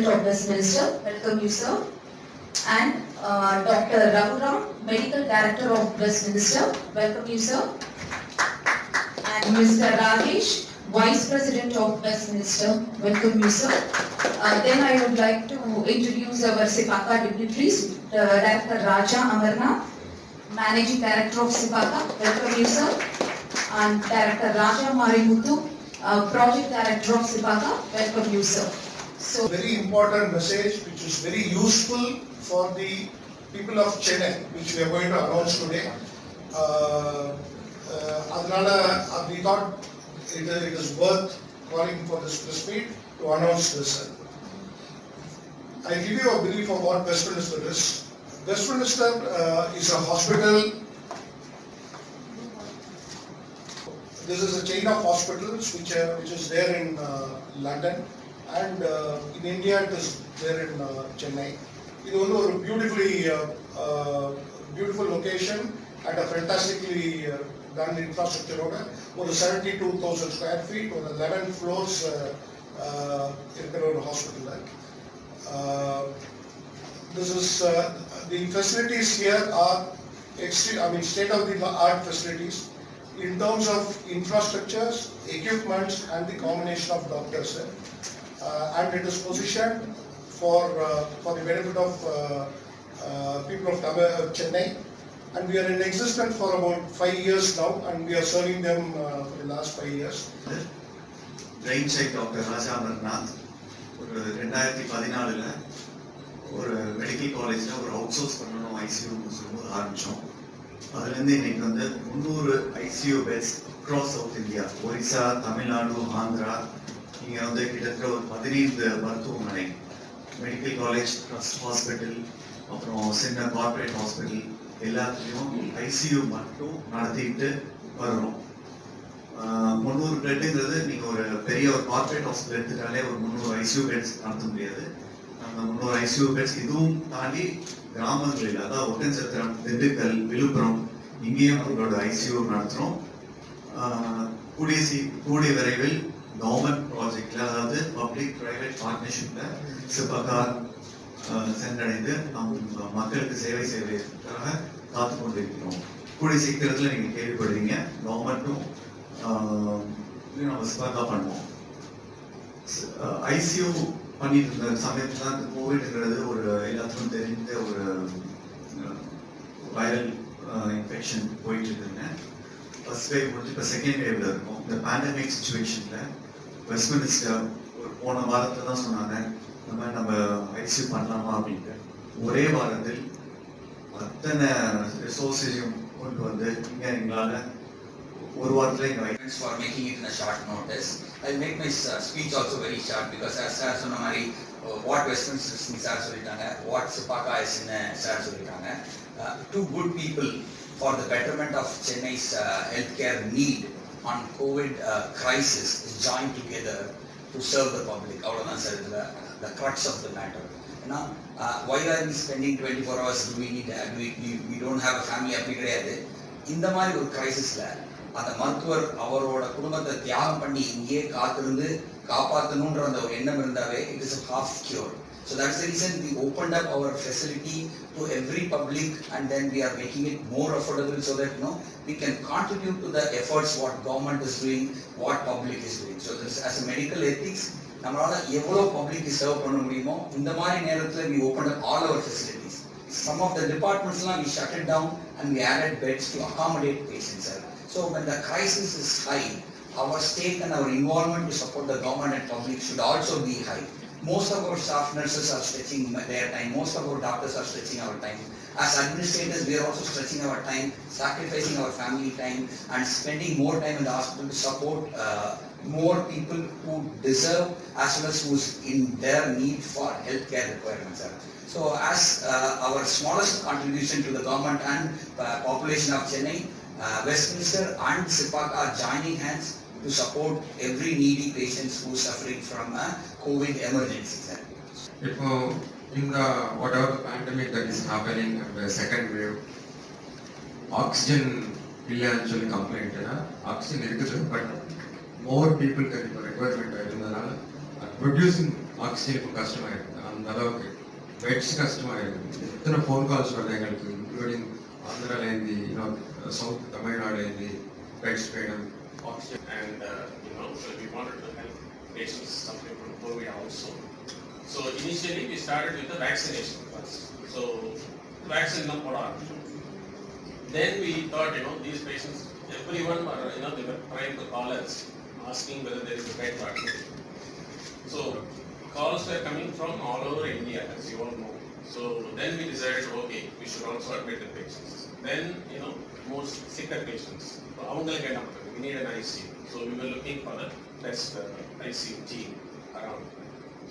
President of Westminster, welcome you sir. And Dr. Raghuram, Medical Director of Westminster, welcome you sir. And Mr. Rajesh, Vice President of Westminster, welcome you sir. Then I would like to introduce our SIPACA dignitaries, Director Raja Amarnath, Managing Director of SIPACA, welcome you sir. And Director Raja Marimuthu, Project Director of SIPACA, welcome you sir. So, very important message which is very useful for the people of Chennai, which we are going to announce today. We thought it is worth calling for this press meet to announce this. I give you a brief of what Westminster is. Westminster is a hospital. This is a chain of hospitals which is there in London, and in India it is there in Chennai. It is a beautiful location at a fantastically done infrastructure over 72,000 square feet, over 11 floors in hospital. The facilities here are state-of-the-art facilities in terms of infrastructures, equipments, and the combination of doctors. And it is positioned for the benefit of people of Chennai. And we are in existence for about 5 years now, and we are serving them for the last 5 years. Brain check Dr. Raja Amarnath, 2014 ஒரு medical காலேஜில் ஒரு out source பண்ணணும் ஐசியூன்னு சொல்லும்போது ஆரம்பித்தோம். அதுலேருந்து இன்னைக்கு வந்து 300 ICU beds across South India, Orissa, Tamil Nadu, Andhra, இங்கே வந்து கிட்டத்தட்ட ஒரு 15 மருத்துவமனை, மெடிக்கல் காலேஜ், ட்ரஸ்ட் ஹாஸ்பிட்டல், அப்புறம் சின்ன கார்பரேட் ஹாஸ்பிட்டல் எல்லாத்துலேயும் ஐசியூ மட்டும் நடத்திட்டு வருகிறோம். 300 பெட்டுங்கிறது நீங்கள் ஒரு பெரிய ஒரு கார்பரேட் ஹாஸ்பிட்டல் எடுத்துட்டாலே ஒரு 300 ஐசியூ பெட்ஸ் நடத்த முடியாது. அந்த 300 ஐசியூ பெட்ஸ் இதுவும் தாண்டி கிராமங்களில், அதாவது ஒட்டன்சத்திரம், திண்டுக்கல், விழுப்புரம், இங்கேயும் அவங்களோட ஐசியூ நடத்துகிறோம். கூடிய விரைவில் கவர்மெண்ட் ப்ராஜெக்ட்ல, அதாவது பப்ளிக் பிரைவேட் பார்ட்னர்ஷிப்ல சிபகா சென்றடைந்து நம் மக்களுக்கு சேவை செய்வதற்காக காத்து கொண்டிருக்கிறோம். கூடிய சீக்கிரத்தில் நீங்க கேள்விப்படுவீங்க. கவர்மெண்ட்டும் நம்ம சிபகா பண்ணுவோம். ஐசியூ பண்ணிட்டு இருந்த சமயத்துல தான் கோவிட்ங்கிறது ஒரு எல்லாத்துக்கும் தெரிந்த ஒரு வைரல் இன்ஃபெக்ஷன் போயிட்டு இருக்குங்க. ஃபர்ஸ்ட் வேவ் முடிஞ்சு இப்போ செகண்ட் வேவ்ல இருக்கும். இந்த பேண்டமிக் சுச்சுவேஷன்ல வெஸ்ட்மினிஸ்டர் ஒரு போன வாரத்துல தான் சொன்னாங்க இந்த மாதிரி நம்ம ஐசியூ பண்ணலாமா அப்படின்ட்டு. ஒரே வாரத்தில் அத்தனை ரிசோர்ஸையும் கொண்டு வந்து இங்க எங்களால ஒரு வாரத்துல எங்க for making it in a short notice. I'll make my speech also very short because as sir சொன்ன மாதிரி what Westminster sir சொல்லிட்டாங்க, what SIPACA is in sir சொல்லிட்டாங்க. Two good people for the betterment of Chennai's healthcare need on COVID crisis is joined together to serve the public. அவ்வளவுதான் sir the crux of the matter. Why are we spending 24 hours? We don't have a family அப்படி கிடையாது. இந்த மாதிரி ஒரு கிரைசிஸ்ல அந்த மருத்துவர் அவரோட குடும்பத்தை தியாகம் பண்ணி இங்கே காத்திருந்து காப்பாற்றணுன்ற அந்த ஒரு எண்ணம் இருந்தாவே it is a half cure. So that's the reason we opened up our facility to every public, and then we are making it more affordable so that we can contribute to the efforts what government is doing, what public is doing. So this as a medical ethics, நம்மளால எவ்வளவு public serve பண்ண முடியுமோ இந்த மாதிரி நேரத்துல we opened up all our facilities. Some of the departments we shut it down and we added beds to accommodate patients. So when the crisis is high, our stake and our involvement to support the government and public should also be high. Most of our staff nurses are stretching their time. Most of our doctors are stretching our time. As administrators, we are also stretching our time, sacrificing our family time, and spending more time in the hospital to support more people who deserve as well as who's in their need for healthcare requirements. So as our smallest contribution to the government and population of Chennai, Westminster and SIPACA are joining hands to support every needy patients who are suffering from a COVID emergency. Whatever the pandemic that is happening and the second wave, oxygen இல்லைன்னு சொல்லி complaint. Oxygen இருக்குது, but more people can requirement இருந்ததுனால producing oxygen இப்போ கஷ்டமாக இருக்குது. அந்த அளவுக்கு pets கஷ்டமாக இருக்குது. எத்தனை ஃபோன் கால்ஸ் வருது எங்களுக்கு, இன்க்ளூடிங் ஆந்திராலேருந்து, சவுத் தமிழ்நாடுலேருந்து பெட்ஸ் வேணும் oxygen. And so we wanted to help patients suffering from COVID also. So initially we started with the vaccination first. So vaccine na poda. Then we thought, these patients, everyone were, they were trying to call us, asking whether there is a bed vaccination. So calls were coming from all over India, as you all know. So then we decided, okay, we should also admit the patients. Then, most sicker patients, we need an ICU. So we were looking for the best ICU team around.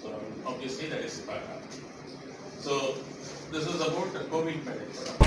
So obviously that is Sipaka. So this is about the COVID management.